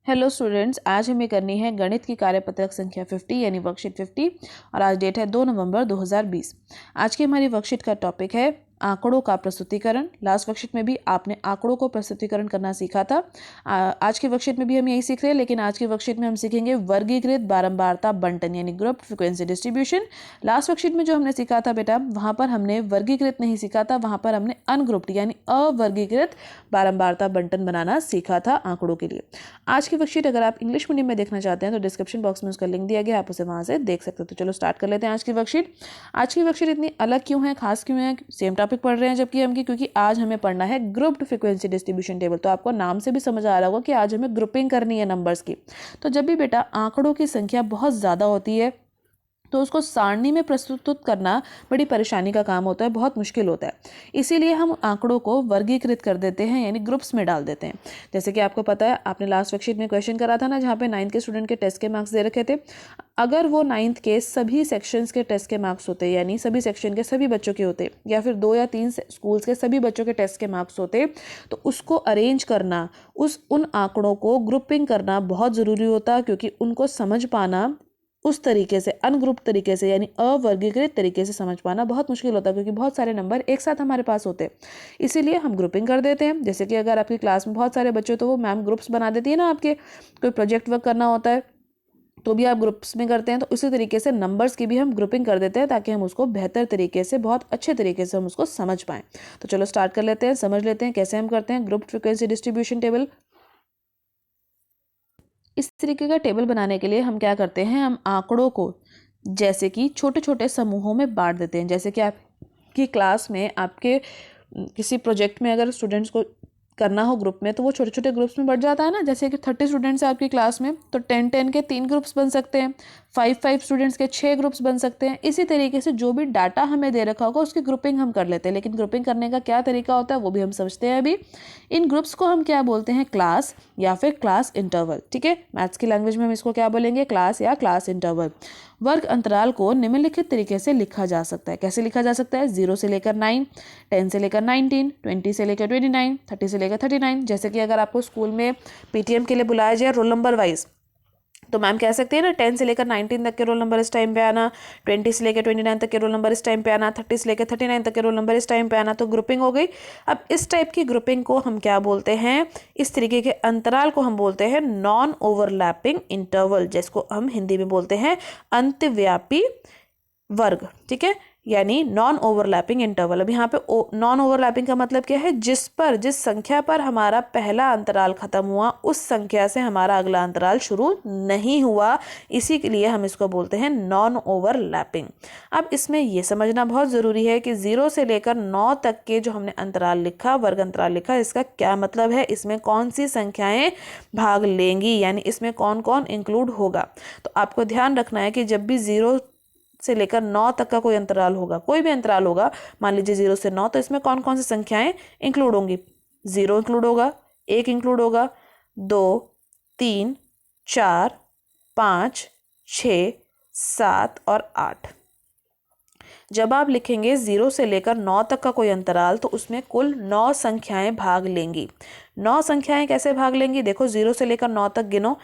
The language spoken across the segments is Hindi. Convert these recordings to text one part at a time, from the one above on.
हेलो स्टूडेंट्स, आज हमें करनी है गणित की कार्यपत्रक संख्या 50 यानी वर्कशीट 50 और आज डेट है 2 नवंबर 2020। आज की हमारी वर्कशीट का टॉपिक है आंकड़ों का प्रस्तुतिकरण। लास्ट वर्कशीट में भी आपने आंकड़ों को प्रस्तुतिकरण करना सीखा था। आज की वर्कशीट में भी हम यही सीख रहे हैं, लेकिन आज की वर्कशीट में हम सीखेंगे वर्गीकृत बारंबारता बंटन यानी group frequency distribution. Last worksheet में जो हमने सीखा था बेटा, वहां पर हमने वर्गीकृत नहीं सीखा था, वहां पर हमने अनग्रुप्ड यानी अवर्गीकृत बारंबारता बंटन बनाना सीखा था आंकड़ों के लिए। आज की वर्कशीट अगर आप इंग्लिश मीडियम में देखना चाहते हैं तो डिस्क्रिप्शन बॉक्स में उसका लिंक दिया गया, आप उसे वहां से देख सकते हो। तो चलो स्टार्ट कर लेते हैं आज की वर्कशीट। आज की वर्कशीट इतनी अलग क्यों है, खास क्यों है, सेम टॉपिक पढ़ रहे हैं जबकि हम क्योंकि आज हमें पढ़ना है ग्रुप्ड फ्रीक्वेंसी डिस्ट्रीब्यूशन टेबल। तो आपको नाम से भी समझ आ रहा होगा कि आज हमें ग्रुपिंग करनी है नंबर्स की। तो जब भी बेटा आंकड़ों की संख्या बहुत ज्यादा होती है तो उसको सारणी में प्रस्तुत करना बड़ी परेशानी का काम होता है, बहुत मुश्किल होता है। इसीलिए हम आंकड़ों को वर्गीकृत कर देते हैं यानी ग्रुप्स में डाल देते हैं। जैसे कि आपको पता है, आपने लास्ट वर्कशीट में क्वेश्चन करा था ना, जहाँ पे 9th के स्टूडेंट के टेस्ट के मार्क्स दे रखे थे। अगर वो 9th के सभी सेक्शंस के टेस्ट के मार्क्स होते यानी सभी सेक्शन के सभी बच्चों के होते, या फिर 2 या 3 स्कूल्स के सभी बच्चों के टेस्ट के मार्क्स होते, तो उसको अरेंज करना, उन आंकड़ों को ग्रुपिंग करना बहुत ज़रूरी होता, क्योंकि उनको समझ पाना उस तरीके से अनग्रुप तरीके से यानी अवर्गीकृत तरीके से समझ पाना बहुत मुश्किल होता है, क्योंकि बहुत सारे नंबर एक साथ हमारे पास होते हैं। इसीलिए हम ग्रुपिंग कर देते हैं। जैसे कि अगर आपकी क्लास में बहुत सारे बच्चे तो वो मैम ग्रुप्स बना देती है ना, आपके कोई प्रोजेक्ट वर्क करना होता है तो भी आप ग्रुप्स में करते हैं। तो उसी तरीके से नंबर्स की भी हम ग्रुपिंग कर देते हैं ताकि हम उसको बेहतर तरीके से, बहुत अच्छे तरीके से हम उसको समझ पाएं। तो चलो स्टार्ट कर लेते हैं, समझ लेते हैं कैसे हम करते हैं ग्रुप फ्रीक्वेंसी डिस्ट्रीब्यूशन टेबल। इस तरीके का टेबल बनाने के लिए हम क्या करते हैं, हम आंकड़ों को जैसे कि छोटे छोटे समूहों में बांट देते हैं। जैसे कि आपकी क्लास में आपके किसी प्रोजेक्ट में अगर स्टूडेंट्स को करना हो ग्रुप में, तो वो छोटे छोटे ग्रुप्स में बढ़ जाता है ना। जैसे कि 30 स्टूडेंट्स हैं आपकी क्लास में, तो 10 के 3 ग्रुप्स बन सकते हैं, 5 स्टूडेंट्स के 6 ग्रुप्स बन सकते हैं। इसी तरीके से जो भी डाटा हमें दे रखा होगा उसकी ग्रुपिंग हम कर लेते हैं। लेकिन ग्रुपिंग करने का क्या तरीका होता है वो भी हम समझते हैं अभी। इन ग्रुप्स को हम क्या बोलते हैं, क्लास या फिर क्लास इंटरवल। ठीक है, मैथ्स की लैंग्वेज में हम इसको क्या बोलेंगे, क्लास या क्लास इंटरवल। वर्ग अंतराल को निम्नलिखित तरीके से लिखा जा सकता है। कैसे लिखा जा सकता है, 0 से लेकर 9, 10 से लेकर 19, 20 से लेकर 29, 30 से लेकर 39। जैसे कि अगर आपको स्कूल में पीटीएम के लिए बुलाया जाए रोल नंबर वाइज, तो मैम कह सकती है ना, 10 से लेकर 19 तक के रोल नंबर इस टाइम पे आना, 20 से लेकर 29 तक के रोल नंबर इस टाइम पे आना, 30 से लेकर 39 तक के रोल नंबर इस टाइम पे आना। तो ग्रुपिंग हो गई। अब इस टाइप की ग्रुपिंग को हम क्या बोलते हैं, इस तरीके के अंतराल को हम बोलते हैं नॉन ओवरलैपिंग इंटरवल, जिसको हम हिंदी में बोलते हैं अंतव्यापी वर्ग। ठीक है, यानी नॉन ओवरलैपिंग इंटरवल। अब यहाँ पे नॉन ओवरलैपिंग का मतलब क्या है, जिस संख्या पर हमारा पहला अंतराल खत्म हुआ उस संख्या से हमारा अगला अंतराल शुरू नहीं हुआ, इसी के लिए हम इसको बोलते हैं नॉन ओवरलैपिंग। अब इसमें यह समझना बहुत जरूरी है कि 0 से लेकर 9 तक के जो हमने अंतराल लिखा, वर्ग अंतराल लिखा, इसका क्या मतलब है, इसमें कौन सी संख्याएं भाग लेंगी, यानी इसमें कौन कौन इंक्लूड होगा। तो आपको ध्यान रखना है कि जब भी 0 से लेकर 9 तक का कोई अंतराल होगा, कोई भी अंतराल होगा, मान लीजिए 0 से 9, तो इसमें कौन कौन सी संख्याएं इंक्लूड होंगी। 0 इंक्लूड होगा, 1 इंक्लूड होगा, 2, 3, 4, 5, 6, 7 और 8। जब आप लिखेंगे 0 से लेकर 9 तक का कोई अंतराल, तो उसमें कुल 9 संख्याएं भाग लेंगी। 9 संख्याएं कैसे भाग लेंगी, देखो 0 से लेकर 9 तक गिनो,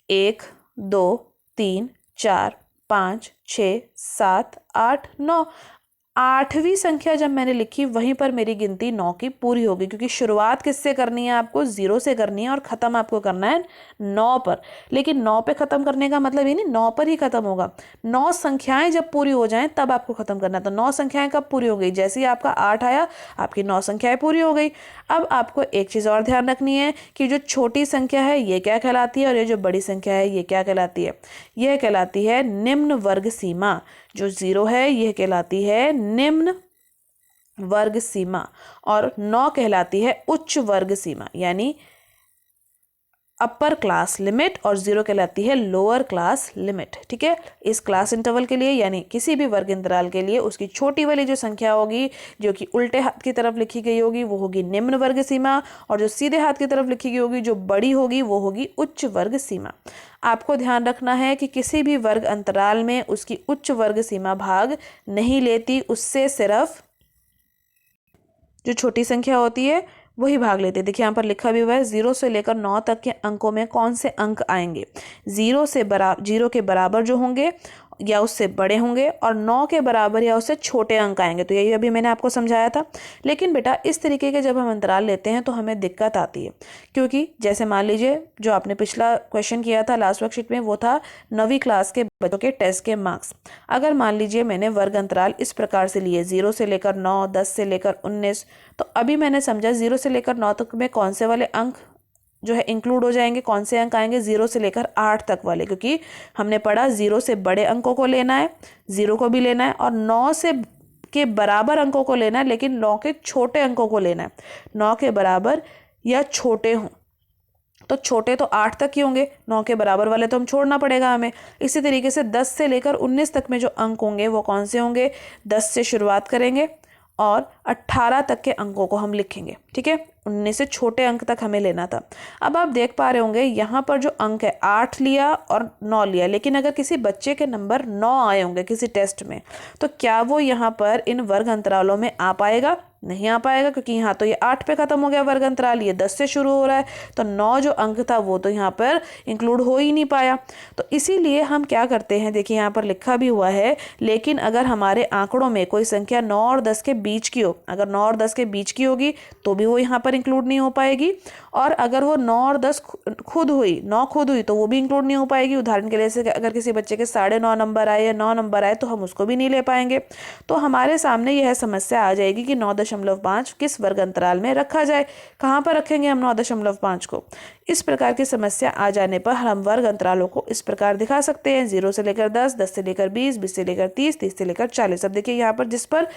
1, 2, 3, 4, 5, 6, 7, 8, 9। 8वीं संख्या जब मैंने लिखी वहीं पर मेरी गिनती 9 की पूरी होगी, क्योंकि शुरुआत किससे करनी है, आपको 0 से करनी है और खत्म आपको करना है 9 पर। लेकिन 9 पे खत्म करने का मतलब ये नहीं 9 पर ही खत्म होगा, 9 संख्याएं जब पूरी हो जाएं तब आपको खत्म करना है। तो 9 संख्याएं कब पूरी हो गई, जैसे ही आपका 8 आया आपकी 9 संख्याएं पूरी हो गई। अब आपको एक चीज और ध्यान रखनी है कि जो छोटी संख्या है ये क्या कहलाती है और ये जो बड़ी संख्या है ये क्या कहलाती है। यह कहलाती है निम्न वर्ग सीमा। जो 0 है यह कहलाती है निम्न वर्ग सीमा और 9 कहलाती है उच्च वर्ग सीमा, यानी अपर क्लास लिमिट, और 0 कहलाती है लोअर क्लास लिमिट। ठीक है, इस क्लास इंटरवल के लिए यानी किसी भी वर्ग इंतराल के लिए उसकी छोटी वाली जो संख्या होगी जो कि उल्टे हाथ की तरफ लिखी गई होगी वो होगी निम्न वर्ग सीमा, और जो सीधे हाथ की तरफ लिखी गई होगी जो बड़ी होगी वो होगी उच्च वर्ग सीमा। आपको ध्यान रखना है कि किसी भी वर्ग अंतराल में उसकी उच्च वर्ग सीमा भाग नहीं लेती, उससे सिर्फ जो छोटी संख्या होती है वही भाग लेते हैं। देखिए यहाँ पर लिखा भी हुआ है 0 से लेकर 9 तक के अंकों में कौन से अंक आएंगे। 0 के बराबर जो होंगे या उससे बड़े होंगे और 9 के बराबर या उससे छोटे अंक आएंगे। तो यही अभी मैंने आपको समझाया था। लेकिन बेटा इस तरीके के जब हम अंतराल लेते हैं तो हमें दिक्कत आती है, क्योंकि जैसे मान लीजिए जो आपने पिछला क्वेश्चन किया था लास्ट वर्कशीट में, वो था 9वीं क्लास के बच्चों के टेस्ट के मार्क्स। अगर मान लीजिए मैंने वर्ग अंतराल इस प्रकार से लिए 0 से लेकर 9, 10 से लेकर 19, तो अभी मैंने समझा 0 से लेकर 9 तक में कौन से वाले अंक जो है इंक्लूड हो जाएंगे, कौन से अंक आएंगे 0 से लेकर 8 तक वाले, क्योंकि हमने पढ़ा 0 से बड़े अंकों को लेना है, 0 को भी लेना है, और 9 से के बराबर अंकों को लेना है, लेकिन 9 के छोटे अंकों को लेना है। 9 के बराबर या छोटे हों, तो छोटे तो 8 तक ही होंगे, 9 के बराबर वाले तो हम छोड़ना पड़ेगा हमें। इसी तरीके से 10 से लेकर 19 तक में जो अंक होंगे वो कौन से होंगे, 10 से शुरुआत करेंगे और 18 तक के अंकों को हम लिखेंगे। ठीक है, 19 से छोटे अंक तक हमें लेना था। अब आप देख पा रहे होंगे यहाँ पर जो अंक है 8 लिया और 9 लिया, लेकिन अगर किसी बच्चे के नंबर 9 आए होंगे किसी टेस्ट में, तो क्या वो यहाँ पर इन वर्ग अंतरालों में आ पाएगा? नहीं आ पाएगा, क्योंकि यहाँ तो ये 8 पे खत्म हो गया वर्ग अंतराल, ये 10 से शुरू हो रहा है, तो 9 जो अंक था वो तो यहाँ पर इंक्लूड हो ही नहीं पाया। तो इसीलिए हम क्या करते हैं, देखिए यहाँ पर लिखा भी हुआ है, लेकिन अगर हमारे आंकड़ों में कोई संख्या 9 और 10 के बीच की हो, अगर 9 और 10 के बीच की होगी तो भी वो यहाँ पर इंक्लूड नहीं हो पाएगी, और अगर वो 9 और 10 खुद हुई, 9 खुद हुई, तो वो भी इंक्लूड नहीं हो पाएगी। उदाहरण के लिए अगर किसी बच्चे के 9.5 नंबर आए या 9 नंबर आए तो हम उसको भी नहीं ले पाएंगे। तो हमारे सामने यह समस्या आ जाएगी कि 9.5 किस वर्ग अंतराल में रखा जाए। कहाँ पर रखेंगे हम 9.5 को? इस प्रकार की समस्या आ जाने पर हम वर्ग अंतरालों को इस प्रकार दिखा सकते हैं, 0 से लेकर 10, 10 से लेकर 20, 20 से लेकर 30, 30 से लेकर 40। अब देखिए यहाँ पर जिस पर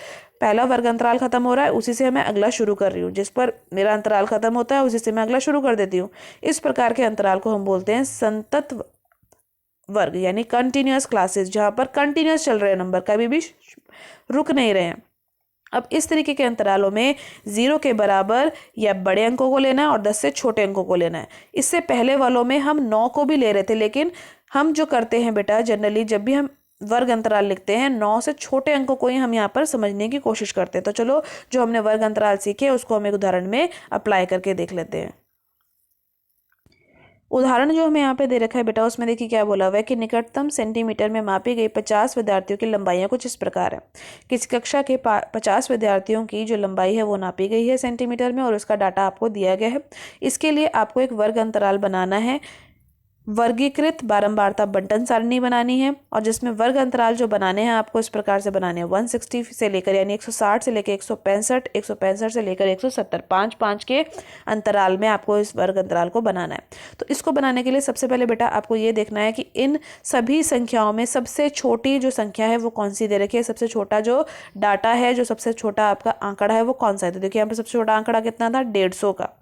पहला वर्ग अंतराल खत्म हो रहा है उसी से मैं अगला शुरू कर रही हूँ, जिस पर मेरा अंतराल खत्म होता है उसी से मैं अगला शुरू कर देती हूँ। इस प्रकार के अंतराल को हम बोलते हैं संतत वर्ग, यानी कंटिन्यूअस क्लासेस, जहाँ पर कंटिन्यूअस चल रहे हैं नंबर, कभी भी रुक नहीं रहे हैं। अब इस तरीके के अंतरालों में 0 के बराबर या बड़े अंकों को लेना है और 10 से छोटे अंकों को लेना है। इससे पहले वालों में हम 9 को भी ले रहे थे, लेकिन हम जो करते हैं बेटा जनरली जब भी हम वर्ग अंतराल लिखते हैं 9 से छोटे अंकों को ही हम यहाँ पर समझने की कोशिश करते हैं। तो चलो जो हमने वर्ग अंतराल सीखे उसको हम एक उदाहरण में अप्लाई करके देख लेते हैं। उदाहरण जो हमें यहाँ पे दे रखा है बेटा, उसमें देखिए क्या बोला हुआ है कि निकटतम सेंटीमीटर में मापी गई 50 विद्यार्थियों की लंबाइयाँ कुछ इस प्रकार है। किसी कक्षा के 50 विद्यार्थियों की जो लंबाई है वो नापी गई है सेंटीमीटर में और उसका डाटा आपको दिया गया है। इसके लिए आपको एक वर्ग अंतराल बनाना है, वर्गीकृत बारंबारता बंटन सारणी बनानी है, और जिसमें वर्ग अंतराल जो बनाने हैं आपको इस प्रकार से बनाने हैं 160 से लेकर यानी 160 से लेकर 165, 165 से लेकर 170, 5-5 के अंतराल में आपको इस वर्ग अंतराल को बनाना है। तो इसको बनाने के लिए सबसे पहले बेटा आपको ये देखना है कि इन सभी संख्याओं में सबसे छोटी जो संख्या है वो कौन सी दे रखी है, सबसे छोटा जो डाटा है, जो सबसे छोटा आपका आंकड़ा है वो कौन सा है। तो देखिए यहाँ पर सबसे छोटा आंकड़ा कितना था, 150 का।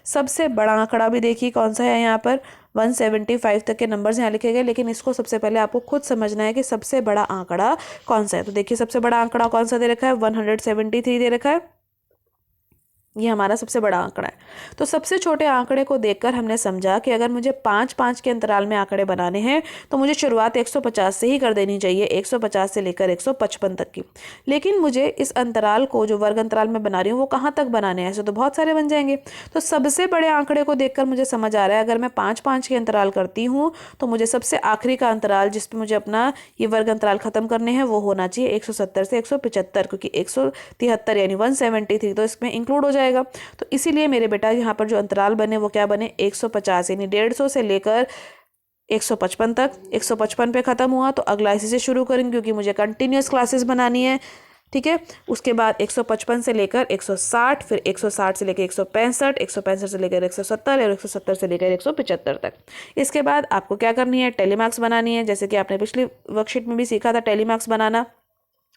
सबसे बड़ा आंकड़ा भी देखिए कौन सा है, यहाँ पर 175 तक के नंबर्स यहाँ लिखे गए, लेकिन इसको सबसे पहले आपको खुद समझना है कि सबसे बड़ा आंकड़ा कौन सा है। तो देखिए सबसे बड़ा आंकड़ा कौन सा दे रखा है, 173 दे रखा है, ये हमारा सबसे बड़ा आंकड़ा है। तो सबसे छोटे आंकड़े को देखकर हमने समझा कि अगर मुझे 5-5 के अंतराल में आंकड़े बनाने हैं तो मुझे शुरुआत 150 से ही कर देनी चाहिए, 150 से लेकर 155 तक की। लेकिन मुझे इस अंतराल को जो वर्ग अंतराल में बना रही हूँ वो कहाँ तक बनाने हैं, ऐसे तो बहुत सारे बन जाएंगे। तो सबसे बड़े आंकड़े को देखकर मुझे समझ आ रहा है अगर मैं 5-5 के अंतराल करती हूँ तो मुझे सबसे आखिरी का अंतराल जिस पर मुझे अपना ये वर्ग अंतराल खत्म करने हैं वो होना चाहिए 170 से 175, क्योंकि 173 यानी 173 तो इसमें इंक्लूड हो जाएगा। तो इसीलिए मेरे बेटा यहाँ पर जो अंतराल बने वो क्या बने, 150 यानी 150 से लेकर 155 तक। 155 पे खत्म हुआ तो अगला इसी से शुरू करेंगे क्योंकि मुझे कंटिन्यूअस क्लासेस बनानी है। ठीक है, उसके बाद 155 से लेकर 160, फिर 160 से लेकर 165, 165 से लेकर 170 और 170 से लेकर 175 तक। इसके बाद आपको क्या करनी है, टेलीमार्क्स बनानी है, जैसे कि आपने पिछली वर्कशीट में भी सीखा था टेलीमार्क्स बनाना,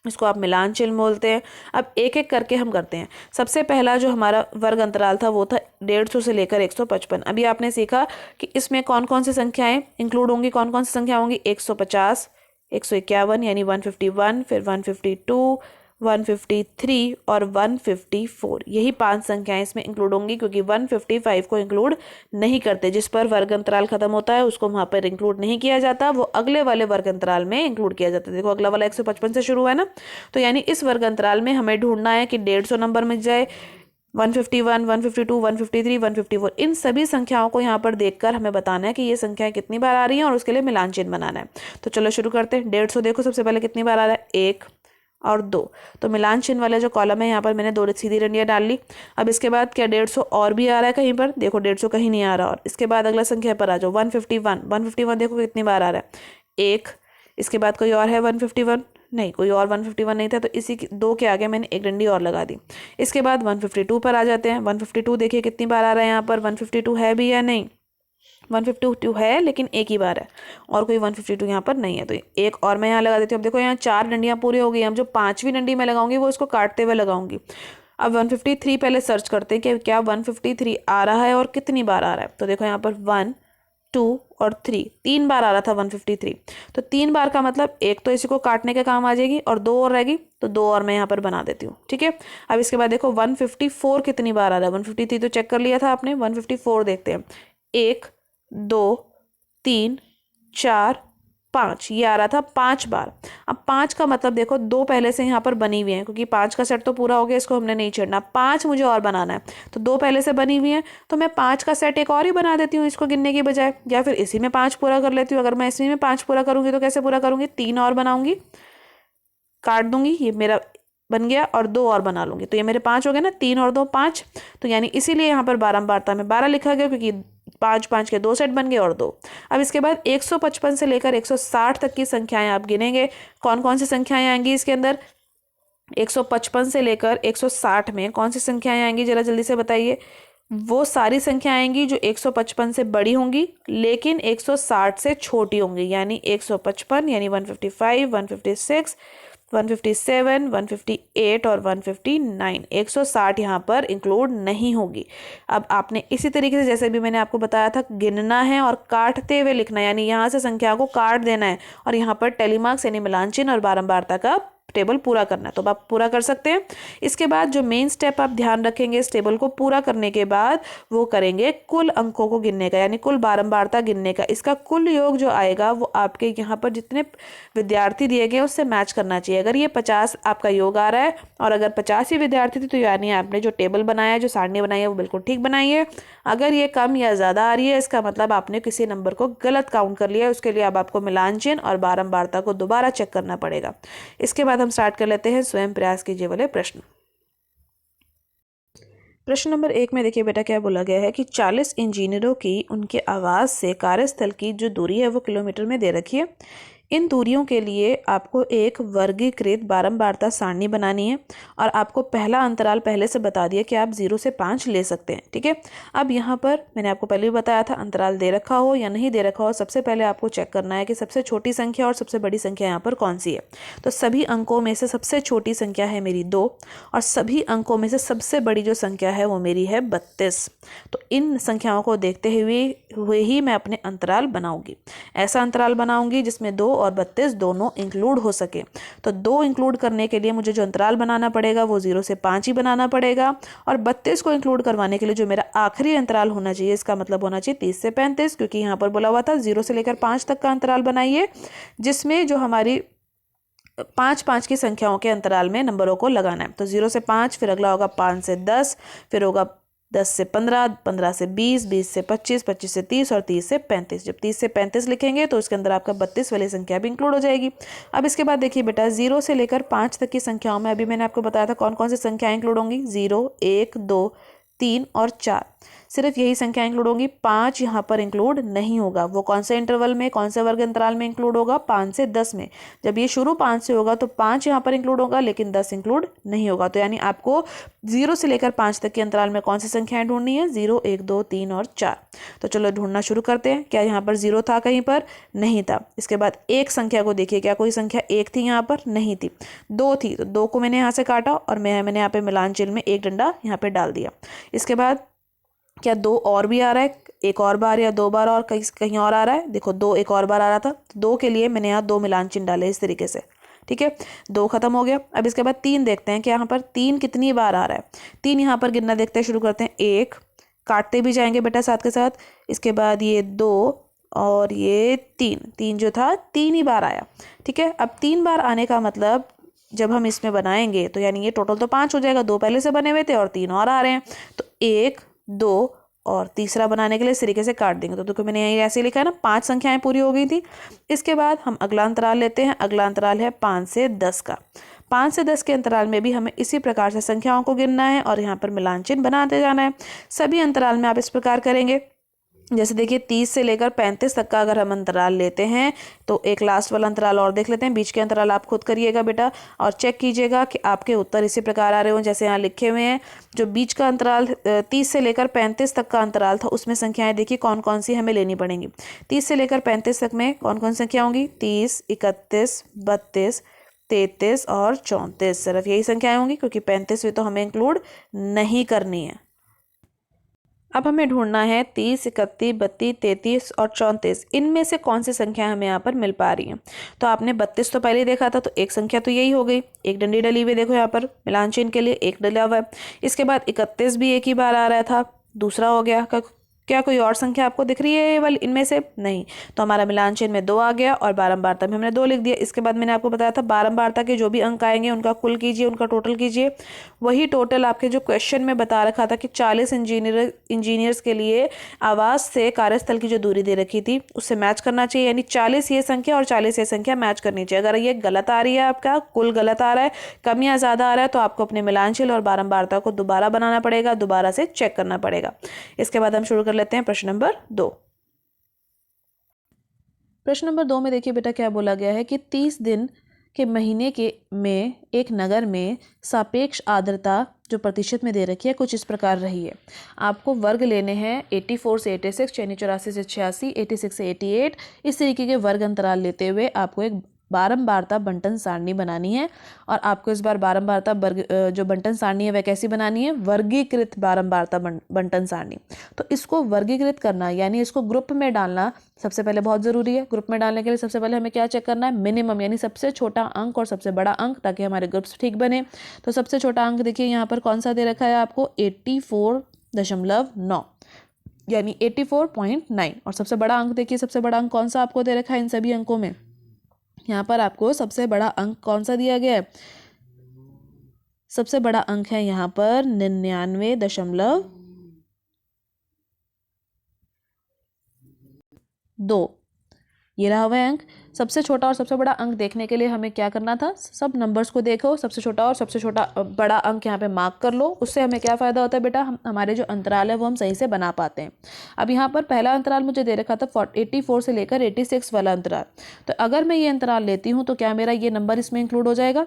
इसको आप मिलान चिन्ह बोलते हैं। अब एक एक करके हम करते हैं। सबसे पहला जो हमारा वर्ग अंतराल था वो था 150 से लेकर 155। अभी आपने सीखा कि इसमें कौन कौन सी संख्याएं इंक्लूड होंगी, कौन कौन सी संख्या होंगी, 150, 151 यानी 151, फिर 152, 153 और 154, यही 5 संख्याएं इसमें इंक्लूड होंगी, क्योंकि 155 को इंक्लूड नहीं करते। जिस पर वर्ग अंतराल खत्म होता है उसको वहां पर इंक्लूड नहीं किया जाता, वो अगले वाले वर्ग अंतराल में इंक्लूड किया जाता है। देखो अगला वाला 155 से शुरू है ना, तो यानी इस वर्ग अंतराल में हमें ढूंढना है कि 150 नंबर मिल जाए, 151, 152, 153, 154, इन सभी संख्याओं को यहाँ पर देखकर हमें बताना है कि ये संख्याएं कितनी बार आ रही हैं और उसके लिए मिलान चिन्ह बनाना है। तो चलो शुरू करते हैं। 150 देखो सबसे पहले कितनी बार आ रहा है, 1 और 2। तो मिलान चिन्ह वाले जो कॉलम है यहाँ पर मैंने 2 सीधी डंडियाँ डाल ली। अब इसके बाद क्या 150 और भी आ रहा है कहीं पर, देखो 150 कहीं नहीं आ रहा। और इसके बाद अगला संख्या पर आ जाओ, 151, 151 देखो कितनी बार आ रहा है, 1। इसके बाद कोई और है 151, नहीं कोई और 151 नहीं था, तो इसी 2 के आगे मैंने एक डंडी और लगा दी। इसके बाद 152 पर आ जाते हैं। 152 देखिए कितनी बार आ रहा है यहाँ पर, 152 है भी या नहीं, 152 है लेकिन एक ही बार है, और कोई 152 यहाँ पर नहीं है, तो एक और मैं यहाँ लगा देती हूँ। अब देखो यहाँ 4 डंडियाँ पूरी हो गई। अब जो 5वीं डंडी मैं लगाऊंगी वो इसको काटते हुए लगाऊंगी। अब 153 पहले सर्च करते हैं कि क्या 153 आ रहा है और कितनी बार आ रहा है। तो देखो यहाँ पर 1, 2 और 3, 3 बार आ रहा था 153। तो 3 बार का मतलब एक तो इसी को काटने के काम आ जाएगी और 2 और रहेगी, तो 2 और मैं यहाँ पर बना देती हूँ, ठीक है। अब इसके बाद देखो 154 कितनी बार आ रहा है, 153 तो चेक कर लिया था आपने, 154 देखते हैं, 1, 2, 3, 4, 5, ये आ रहा था 5 बार। अब 5 का मतलब देखो 2 पहले से यहाँ पर बनी हुई हैं, क्योंकि 5 का सेट तो पूरा हो गया, इसको हमने नहीं छेड़ना, 5 मुझे और बनाना है। तो 2 पहले से बनी हुई हैं, तो मैं 5 का सेट एक और ही बना देती हूँ इसको गिनने की बजाय, या फिर इसी में 5 पूरा कर लेती हूँ। अगर मैं इसी में 5 पूरा करूँगी तो कैसे पूरा करूँगी, 3 और बनाऊंगी, काट दूंगी, ये मेरा बन गया, और 2 और बना लूंगी, तो ये मेरे 5 हो गए ना, 3 और 2 5। तो यानी इसीलिए यहाँ पर बारंबारता में 12 लिखा गया, क्योंकि 5 5 के 2 सेट बन गए और 2। अब इसके बाद 155 से लेकर 160 तक की संख्याएं आप गिनेंगे। कौन कौन सी संख्याएं आएंगी इसके अंदर, 155 से लेकर 160 में कौन सी संख्याएं आएंगी, जरा जल्दी से बताइए। वो सारी संख्या आएंगी जो 155 से बड़ी होंगी लेकिन 160 से छोटी होंगी, यानी 155 यानी 155, 156, 157, 158 और 159, 160 यहाँ पर इंक्लूड नहीं होगी। अब आपने इसी तरीके से, जैसे भी मैंने आपको बताया था, गिनना है और काटते हुए लिखना है, यानी यहाँ से संख्या को काट देना है और यहाँ पर टेलीमार्क्स यानी मिलान चिन्ह और बारंबारता का टेबल पूरा करना है। तो आप पूरा कर सकते हैं। इसके बाद जो मेन स्टेप आप ध्यान रखेंगे इस टेबल को पूरा करने के बाद, वो करेंगे कुल अंकों को गिनने का, यानी कुल बारंबारता गिनने का। इसका कुल योग जो आएगा वो आपके यहाँ पर जितने विद्यार्थी दिए गए उससे मैच करना चाहिए। अगर ये 50 आपका योग आ रहा है और अगर 50 ही विद्यार्थी थे, तो यानी आपने जो टेबल बनाया है, जो सारणी बनाई है, वो बिल्कुल ठीक बनाई है। अगर ये कम या ज़्यादा आ रही है, इसका मतलब आपने किसी नंबर को गलत काउंट कर लिया है। उसके लिए अब आपको मिलान चिन्ह और बारंबारता को दोबारा चेक करना पड़ेगा। इसके बाद हम स्टार्ट कर लेते हैं स्वयं प्रयास कीजिए वाले प्रश्न। प्रश्न नंबर 1 में देखिए बेटा क्या बोला गया है कि 40 इंजीनियरों की उनके आवास से कार्यस्थल की जो दूरी है वो किलोमीटर में दे रखी है। इन दूरियों के लिए आपको एक वर्गीकृत बारंबारता सारणी बनानी है और आपको पहला अंतराल पहले से बता दिया कि आप 0 से 5 ले सकते हैं, ठीक है। अब यहाँ पर मैंने आपको पहले भी बताया था, अंतराल दे रखा हो या नहीं दे रखा हो, सबसे पहले आपको चेक करना है कि सबसे छोटी संख्या और सबसे बड़ी संख्या यहाँ पर कौन सी है। तो सभी अंकों में से सबसे छोटी संख्या है मेरी 2 और सभी अंकों में से सबसे बड़ी जो संख्या है वो मेरी है 32। तो इन संख्याओं को देखते हुए ही मैं अपने अंतराल बनाऊंगी। ऐसा अंतराल बनाऊंगी जिसमें 2 और 32 दोनों इंक्लूड हो सके। तो 2 इंक्लूड करने के लिए मुझे जो अंतराल बनाना पड़ेगा वो 0 से 5 ही बनाना पड़ेगा, और 32 को इंक्लूड करवाने के लिए जो मेरा आखिरी अंतराल होना चाहिए, इसका मतलब होना चाहिए 30 से 35, क्योंकि यहाँ पर बोला हुआ था 0 से लेकर 5 तक का अंतराल बनाइए, जिसमें जो हमारी 5 5 की संख्याओं के अंतराल में नंबरों को लगाना है। तो 0 से 5, फिर अगला होगा 5 से 10, फिर होगा 10 से 15, 15 से 20, 20 से 25, 25 से 30 और 30 से 35। जब 30 से 35 लिखेंगे तो उसके अंदर आपका 32 वाली संख्या भी इंक्लूड हो जाएगी। अब इसके बाद देखिए बेटा 0 से लेकर 5 तक की संख्याओं में अभी मैंने आपको बताया था कौन कौन सी संख्याएं इंक्लूड होंगी, 0, 1, 2, 3 और 4, सिर्फ यही संख्या इंक्लूड होंगी। 5 यहाँ पर इंक्लूड नहीं होगा। वो कौन से इंटरवल में, कौन से वर्ग अंतराल में इंक्लूड होगा, 5 से 10 में। जब ये शुरू 5 से होगा तो 5 यहाँ पर इंक्लूड होगा लेकिन 10 इंक्लूड नहीं होगा। तो यानी आपको 0 से लेकर 5 तक के अंतराल में कौन सी संख्याएं ढूंढनी है, 0, 1, 2, 3 और 4। तो चलो ढूंढना शुरू करते हैं। क्या यहाँ पर 0 था, कहीं पर नहीं था। इसके बाद एक संख्या को देखिए, क्या कोई संख्या 1 थी, यहाँ पर नहीं थी। 2 थी, तो 2 को मैंने यहाँ से काटा और मैंने यहाँ पे मिलान चिन्ह में एक डंडा यहाँ पे डाल दिया। इसके बाद क्या 2 और भी आ रहा है, एक और बार या 2 बार और कहीं और आ रहा है, देखो 2 एक और बार आ रहा था, 2 के लिए मैंने यहाँ 2 मिलान चिन्ह डाले इस तरीके से, ठीक है। 2 खत्म हो गया। अब इसके बाद 3 देखते हैं कि यहाँ पर 3 कितनी बार आ रहा है। 3 यहाँ पर गिनना देखते हैं, शुरू करते हैं। 1 काटते भी जाएंगे बेटा साथ के साथ। इसके बाद ये 2 और ये 3 जो था 3 ही बार आया, ठीक है। अब 3 बार आने का मतलब जब हम इसमें बनाएंगे तो यानी ये टोटल तो 5 हो जाएगा, 2 पहले से बने हुए थे और 3 और आ रहे हैं, तो 1 2 और तीसरा बनाने के लिए इस तरीके से काट देंगे। तो देखो मैंने यही ऐसे लिखा है ना, 5 संख्याएं पूरी हो गई थी। इसके बाद हम अगला अंतराल लेते हैं, अगला अंतराल है 5 से 10 का। 5 से 10 के अंतराल में भी हमें इसी प्रकार से संख्याओं को गिनना है और यहाँ पर मिलान चिन्ह बनाते जाना है। सभी अंतराल में आप इस प्रकार करेंगे। जैसे देखिए 30 से लेकर 35 तक का अगर हम अंतराल लेते हैं तो एक लास्ट वाला अंतराल और देख लेते हैं। बीच के अंतराल आप खुद करिएगा बेटा और चेक कीजिएगा कि आपके उत्तर इसी प्रकार आ रहे हो जैसे यहाँ लिखे हुए हैं। जो बीच का अंतराल 30 से लेकर 35 तक का अंतराल था उसमें संख्याएं देखिए कौन कौन सी हमें लेनी पड़ेंगी। 30 से लेकर 35 तक में कौन कौन संख्या होंगी, 30, 31, 32, 33 और 34। सिर्फ यही संख्याएं होंगी क्योंकि 35वीं तो हमें इंक्लूड नहीं करनी है। अब हमें ढूंढना है 30, 31, 32, 33 और 34, इनमें से कौन सी संख्या हमें यहाँ पर मिल पा रही है। तो आपने 32 तो पहले देखा था, तो एक संख्या तो यही हो गई, एक डंडी डली हुई देखो यहाँ पर मिलान चिन्ह के लिए एक डला हुआ है। इसके बाद 31 भी एक ही बार आ रहा था, दूसरा हो गया। क्या कोई और संख्या आपको दिख रही है वाली इनमें से? नहीं, तो हमारा मिलान चिन्ह में 2 आ गया और बारंबारता में हमने 2 लिख दिया। इसके बाद मैंने आपको बताया था बारंबारता के जो भी अंक आएंगे उनका कुल कीजिए, उनका टोटल कीजिए। वही टोटल आपके जो क्वेश्चन में बता रखा था कि 40 इंजीनियर्स के लिए आवास से कार्यस्थल की जो दूरी दे रखी थी उससे मैच करना चाहिए, यानी 40 ये संख्या और 40 ये संख्या मैच करनी चाहिए। अगर ये गलत आ रही है, आपका कुल गलत आ रहा है, कम या ज़्यादा आ रहा है, तो आपको अपने मिलान चिन्ह और बारंबारता को दोबारा बनाना पड़ेगा, दोबारा से चेक करना पड़ेगा। इसके बाद हम शुरू कर लेते हैं प्रश्न नंबर 2। प्रश्न नंबर 2 में देखिए बेटा क्या बोला गया है कि 30 दिन के महीने के में एक नगर में सापेक्ष आर्द्रता जो प्रतिशत में दे रखी है कुछ इस प्रकार रही है। आपको वर्ग लेने हैं 84 से 86, यानी 84 से 86, 86 से 88, इस तरीके के वर्ग अंतराल लेते हुए आपको एक बारंबारता बंटन सारणी बनानी है। और आपको इस बार बारंबारता जो बंटन सारणी है वह कैसी बनानी है, वर्गीकृत बारंबारता बंटन सारणी। तो इसको वर्गीकृत करना यानी इसको ग्रुप में डालना सबसे पहले बहुत ज़रूरी है। ग्रुप में डालने के लिए सबसे पहले हमें क्या चेक करना है, मिनिमम यानी सबसे छोटा अंक और सबसे बड़ा अंक, ताकि हमारे ग्रुप्स ठीक बने। तो सबसे छोटा अंक देखिए यहाँ पर कौन सा दे रखा है आपको, 84.9 यानी 84.9। और सबसे बड़ा अंक देखिए, सबसे बड़ा अंक कौन सा आपको दे रखा है इन सभी अंकों में, यहाँ पर आपको सबसे बड़ा अंक कौन सा दिया गया है, सबसे बड़ा अंक है यहाँ पर 99.2, ये रहा हुआ अंक। सबसे छोटा और सबसे बड़ा अंक देखने के लिए हमें क्या करना था, सब नंबर्स को देखो, सबसे छोटा और सबसे छोटा बड़ा अंक यहाँ पे मार्क कर लो। उससे हमें क्या फ़ायदा होता है बेटा, हमारे जो अंतराल है वो हम सही से बना पाते हैं। अब यहाँ पर पहला अंतराल मुझे दे रखा था 84 से लेकर 86 वाला अंतराल। तो अगर मैं ये अंतराल लेती हूँ तो क्या मेरा ये नंबर इसमें इंक्लूड हो जाएगा।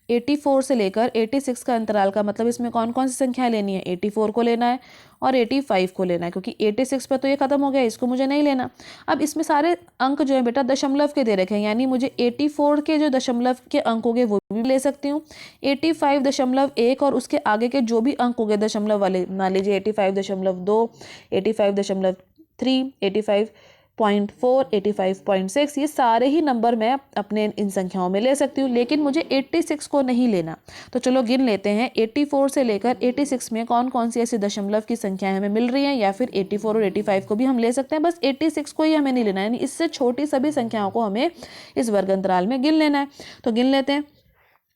84 से लेकर 86 का अंतराल का मतलब इसमें कौन कौन सी संख्याएं लेनी है, 84 को लेना है और 85 को लेना है, क्योंकि 86 पर तो ये खत्म हो गया, इसको मुझे नहीं लेना। अब इसमें सारे अंक जो है बेटा दशमलव के दे रखे हैं, यानी मुझे 84 के जो दशमलव के अंक हो गए वो भी ले सकती हूँ। 85.1 और उसके आगे के जो भी अंक हो गए दशमलव वाले, मान लीजिए 85.2, 85.3, 85.4, 85.6, ये सारे ही नंबर मैं अपने इन संख्याओं में ले सकती हूँ, लेकिन मुझे 86 को नहीं लेना। तो चलो गिन लेते हैं 84 से लेकर 86 में कौन कौन सी ऐसी दशमलव की संख्याएं हमें मिल रही हैं, या फिर 84 और 85 को भी हम ले सकते हैं, बस 86 को ही हमें नहीं लेना, यानी इससे छोटी सभी संख्याओं को हमें इस वर्ग अंतराल में गिन लेना है। तो गिन लेते हैं।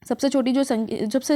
सबसे छोटी जो संख्या, सबसे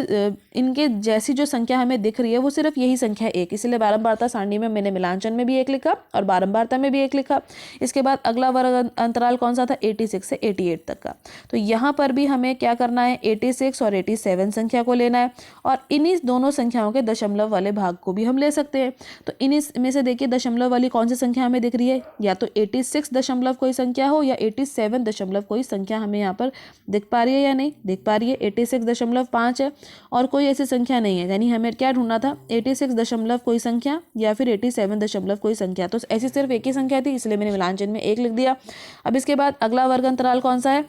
इनके जैसी जो संख्या हमें दिख रही है वो सिर्फ यही संख्या 1, इसलिए बारंबारता सारणी में मैंने मिलानचन में भी 1 लिखा और बारंबारता में भी 1 लिखा। इसके बाद अगला वर्ग अंतराल कौन सा था, 86 से 88 तक का। तो यहाँ पर भी हमें क्या करना है, 86 और 87 संख्या को लेना है और इन्हीं दोनों संख्याओं के दशमलव वाले भाग को भी हम ले सकते हैं। तो इन्हीं में से देखिए दशमलव वाली कौन सी संख्या हमें दिख रही है, या तो 86 दशमलव कोई संख्या हो या 87 दशमलव कोई संख्या हमें यहाँ पर दिख पा रही है या नहीं दिख पा रही है। 86.5 है और कोई ऐसी संख्या नहीं है, यानी हमें क्या ढूंढना था, 86 दशमलव कोई संख्या या फिर 87 दशमलव कोई संख्या। तो ऐसी सिर्फ एक ही संख्या थी, इसलिए मैंने मिलान चिन्ह में 1 लिख दिया। अब इसके बाद अगला वर्ग अंतराल कौन सा है,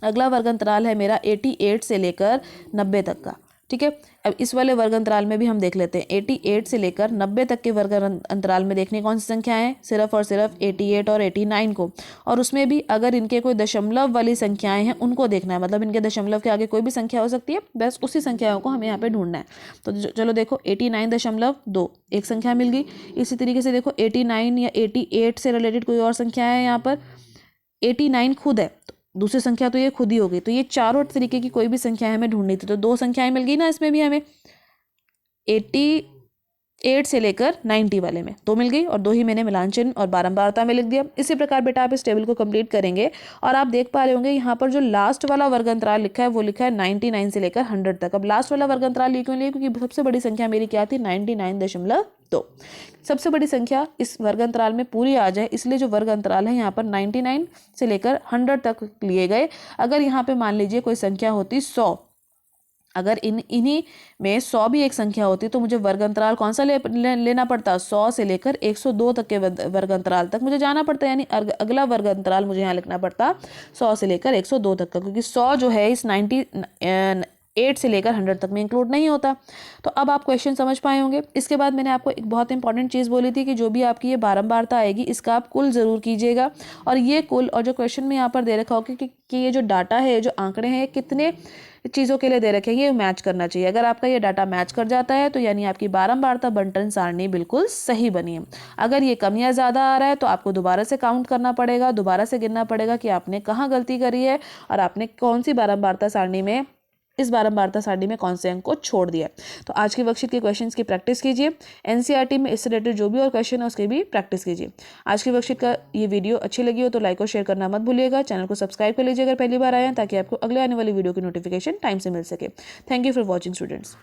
अगला वर्ग अंतराल है मेरा 88 से लेकर 90 तक का। ठीक है, अब इस वाले वर्ग अंतराल में भी हम देख लेते हैं 88 से लेकर 90 तक के वर्ग अंतराल में देखने कौन सी संख्या है, सिर्फ और सिर्फ 88 और 89 को। और उसमें भी अगर इनके कोई दशमलव वाली संख्याएं हैं उनको देखना है, मतलब इनके दशमलव के आगे कोई भी संख्या हो सकती है, बस उसी संख्याओं को हमें यहाँ पे ढूंढना है। तो चलो देखो 89.2 एक संख्या मिल गई। इसी तरीके से देखो 89 या 88 से रिलेटेड कोई और संख्या है, यहाँ पर 89 खुद है, तो दूसरी संख्या तो ये खुद ही हो गई। तो ये चारों तरीके की कोई भी संख्या हमें ढूंढनी थी, तो 2 संख्याएं मिल गई ना इसमें भी हमें, 88 से लेकर 90 वाले में 2 मिल गई, और 2 ही मैंने मिलान चिन्ह और बारंबारता में लिख दिया। इसी प्रकार बेटा आप इस टेबल को कंप्लीट करेंगे और आप देख पा रहे होंगे यहाँ पर जो लास्ट वाला वर्ग अंतराल लिखा है वो लिखा है 99 से लेकर 100 तक। अब लास्ट वाला वर्ग अंतराल क्यों लिया, क्योंकि सबसे बड़ी संख्या मेरी क्या थी, 99.2। सबसे बड़ी संख्या इस वर्ग अंतराल में पूरी आ जाए, इसलिए जो वर्ग अंतराल है यहाँ पर 99 से लेकर 100 तक लिए गए। अगर यहाँ पे मान लीजिए कोई संख्या होती 100, अगर इन्हीं में 100 भी एक संख्या होती तो मुझे वर्ग अंतराल कौन सा लेना पड़ता, 100 से लेकर 102 तक के वर्ग अंतराल तक मुझे जाना पड़ता, यानी अगला वर्ग अंतराल मुझे यहाँ लिखना पड़ता 100 से लेकर 102 तक का, क्योंकि 100 जो है इस 98 से लेकर 100 तक में इंक्लूड नहीं होता। तो अब आप क्वेश्चन समझ पाए होंगे। इसके बाद मैंने आपको एक बहुत इंपॉर्टेंट चीज़ बोली थी कि जो भी आपकी ये बारंबारता आएगी इसका आप कुल ज़रूर कीजिएगा, और ये कुल, और जो क्वेश्चन में यहाँ पर दे रखा होगा कि ये जो डाटा है, जो आंकड़े हैं, कितने चीज़ों के लिए दे रखे हैं, ये मैच करना चाहिए। अगर आपका ये डाटा मैच कर जाता है तो यानी आपकी बारंबारता बंटन सारणी बिल्कुल सही बनी है। अगर ये कम या ज़्यादा आ रहा है तो आपको दोबारा से काउंट करना पड़ेगा, दोबारा से गिनना पड़ेगा कि आपने कहाँ गलती करी है और आपने कौन सी बारंबारता सारणी में, इस बारंबारता सारणी में कौन से अंक को छोड़ दिया। तो आज की वर्कशीट के क्वेश्चंस की प्रैक्टिस कीजिए, एनसीईआरटी में इससे रिलेटेड जो भी और क्वेश्चन है उसकी भी प्रैक्टिस कीजिए। आज की वर्कशीट का ये वीडियो अच्छी लगी हो तो लाइक और शेयर करना मत भूलिएगा। चैनल को सब्सक्राइब कर लीजिए अगर पहली बार आए हैं, ताकि आपको अगले आने वाली वीडियो की नोटिफिकेशन टाइम से मिल सके। Thank you for watching students.